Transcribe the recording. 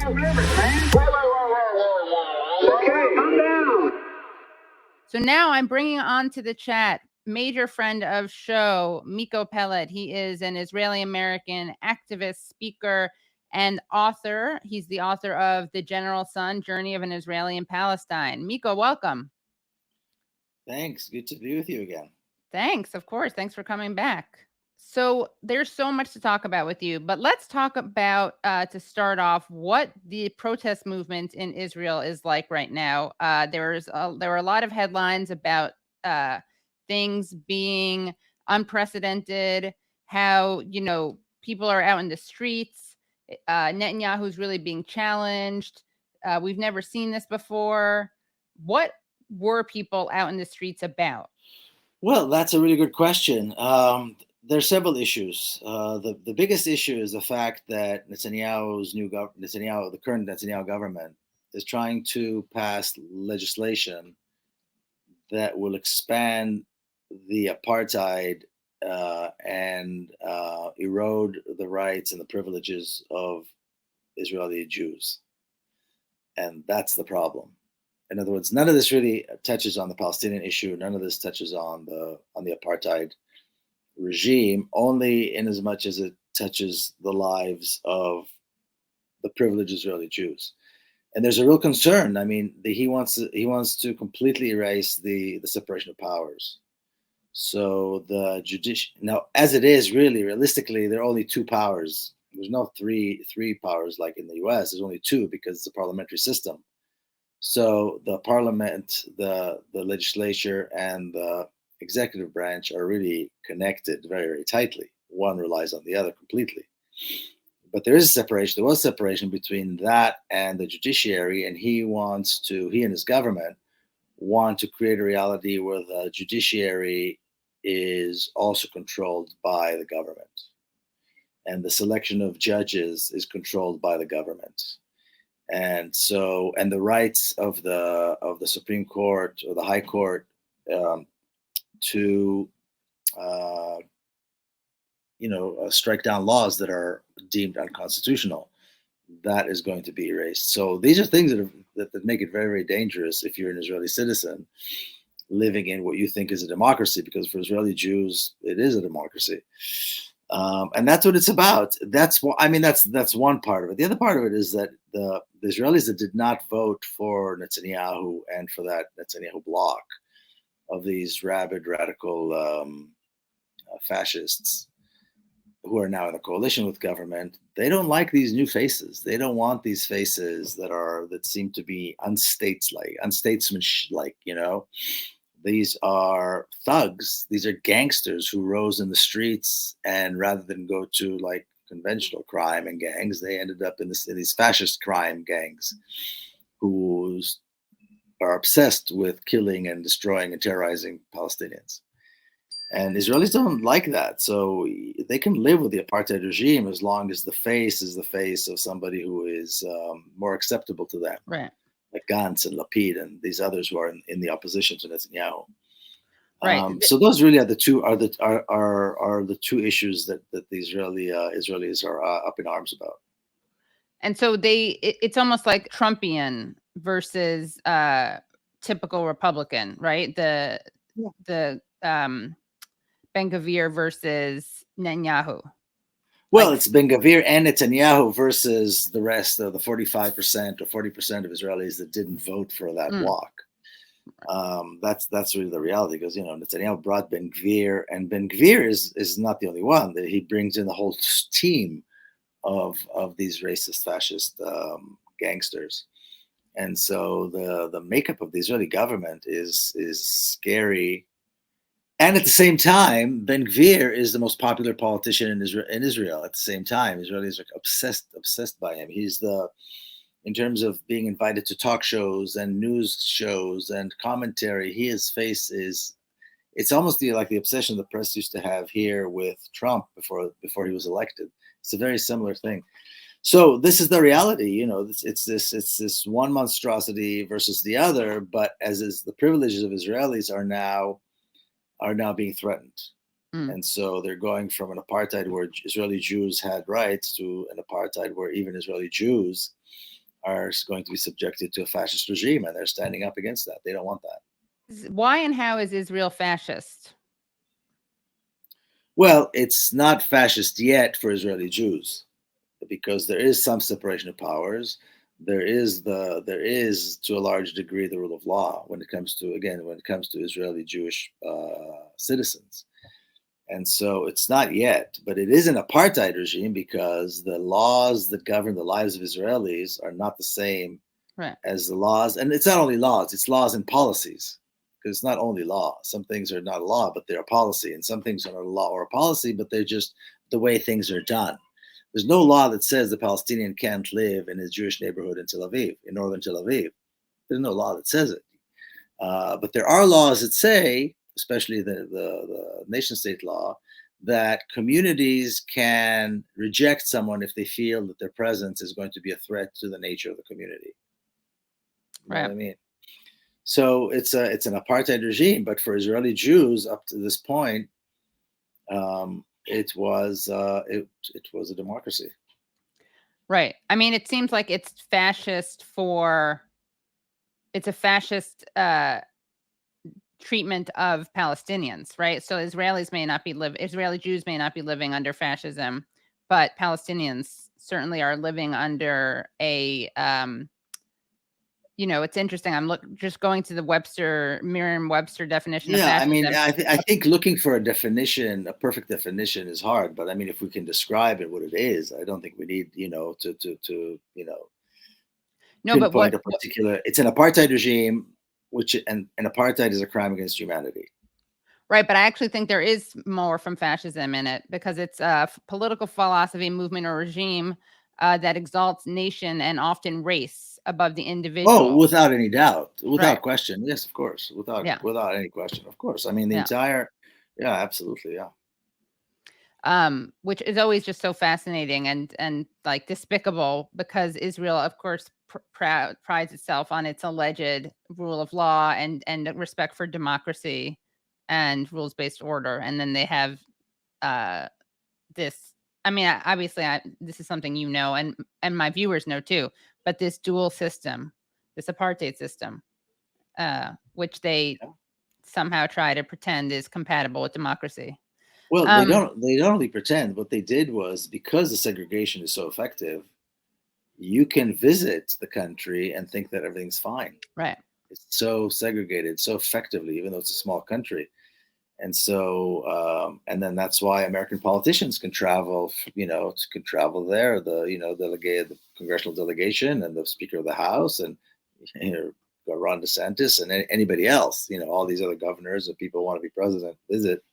So now I'm bringing on to the chat major friend of show, Miko Peled. He is an Israeli-American activist, speaker, and author. He's the author of The General Son, Journey of an Israeli in Palestine. Miko, welcome. Thanks. Good to be with you again. Thanks, of course. Thanks for coming back. So there's so much to talk about with you, but let's talk about, to start off, what the protest movement in Israel is like right now. There were a lot of headlines about things being unprecedented, how, people are out in the streets, Netanyahu's really being challenged. We've never seen this before. What were people out in the streets about? Well, that's a really good question. There are several issues. The biggest issue is the fact that the current Netanyahu government, is trying to pass legislation that will expand the apartheid and erode the rights and the privileges of Israeli Jews, and that's the problem. In other words, none of this really touches on the Palestinian issue. None of this touches on the apartheid regime, only in as much as it touches the lives of the privileged Israeli Jews. And there's a real concern. I mean, he wants to completely erase the separation of powers. So the now, as it is, really realistically, there are only two powers. There's no three powers like in the U.S. There's only two, because it's a parliamentary system. So the parliament, the legislature, and the executive branch are really connected very, very tightly. One relies on the other completely. But there is a separation. There was separation between that and the judiciary, and he and his government want to create a reality where the judiciary is also controlled by the government, and the selection of judges is controlled by the government. And so, and the rights of the Supreme Court or the High Court to strike down laws that are deemed unconstitutional, that is going to be erased. So these are things that make it very, very dangerous if you're an Israeli citizen living in what you think is a democracy, because for Israeli Jews, it is a democracy. And that's what it's about. That's one part of it. The other part of it is that the Israelis that did not vote for Netanyahu and for that Netanyahu bloc of these rabid, radical fascists who are now in a coalition with government, they don't like these new faces. They don't want these faces that seem to be unstatesmanlike. These are thugs. These are gangsters who rose in the streets, and rather than go to like conventional crime and gangs, they ended up in these fascist crime gangs who are obsessed with killing and destroying and terrorizing Palestinians. And Israelis don't like that. So they can live with the apartheid regime as long as the face is the face of somebody who is more acceptable to them. Right. Like Gantz and Lapid and these others who are in the opposition to Netanyahu. Right. So those really are the two issues that the Israelis are up in arms about. And so it's almost like Trumpian versus typical Republican, right? The Ben Gvir versus Netanyahu. Well, it's Ben Gvir and Netanyahu versus the rest of the 45% or 40% of Israelis that didn't vote for that bloc. That's really the reality, because Netanyahu brought Ben Gvir, and Ben Gvir is not the only one. He brings in the whole team of these racist, fascist gangsters, and so the makeup of the Israeli government is scary. And at the same time, Ben Gvir is the most popular politician in Israel. At the same time, Israelis are obsessed by him. He's in terms of being invited to talk shows and news shows and commentary, his face it's almost like the obsession the press used to have here with Trump before he was elected. It's a very similar thing. So this is the reality, it's this one monstrosity versus the other, but as is the privileges of Israelis are now being threatened. And so they're going from an apartheid where Israeli Jews had rights to an apartheid where even Israeli Jews are going to be subjected to a fascist regime, and they're standing up against that. They don't want that. Why and how is Israel fascist? Well, it's not fascist yet for Israeli Jews, because there is some separation of powers. There is to a large degree the rule of law when it comes to Israeli Jewish citizens. And so it's not yet, but it is an apartheid regime because the laws that govern the lives of Israelis are not the same as the laws. And it's not only laws, it's laws and policies, because it's not only law. Some things are not a law, but they're a policy. And some things are not a law or a policy, but they're just the way things are done. There's no law that says the Palestinian can't live in his Jewish neighborhood in Tel Aviv, in northern Tel Aviv. There's no law that says it. But there are laws that say, especially the nation-state law, that communities can reject someone if they feel that their presence is going to be a threat to the nature of the community. You know what I mean? So it's an apartheid regime, but for Israeli Jews up to this point, it was a democracy. Right. I mean, it seems like it's fascist it's a fascist treatment of Palestinians, right? So Israeli Jews may not be living under fascism, but Palestinians certainly are living under a it's interesting. I'm just going to the Merriam-Webster definition of fascism. I mean, I think looking for a perfect definition is hard. But I mean, if we can describe it what it is, I don't think we need, to pinpoint a particular. It's an apartheid regime, and apartheid is a crime against humanity. Right, but I actually think there is more from fascism in it because it's a political philosophy, movement, or regime that exalts nation and often race above the individual. Oh, without any doubt, without question. Yes, of course, without any question, of course. I mean, absolutely, which is always just so fascinating and like despicable because Israel, of course, prides itself on its alleged rule of law and respect for democracy and rules-based order, and then they have this. I mean, obviously, this is something and my viewers know too. But this dual system, this apartheid system, which they somehow try to pretend is compatible with democracy. Well, they don't only pretend. What they did was, because the segregation is so effective, you can visit the country and think that everything's fine. Right. It's so segregated so effectively, even though it's a small country. And so, and then that's why American politicians can travel, there, the congressional delegation and the Speaker of the House and, Ron DeSantis and anybody else, all these other governors and people who want to be president visit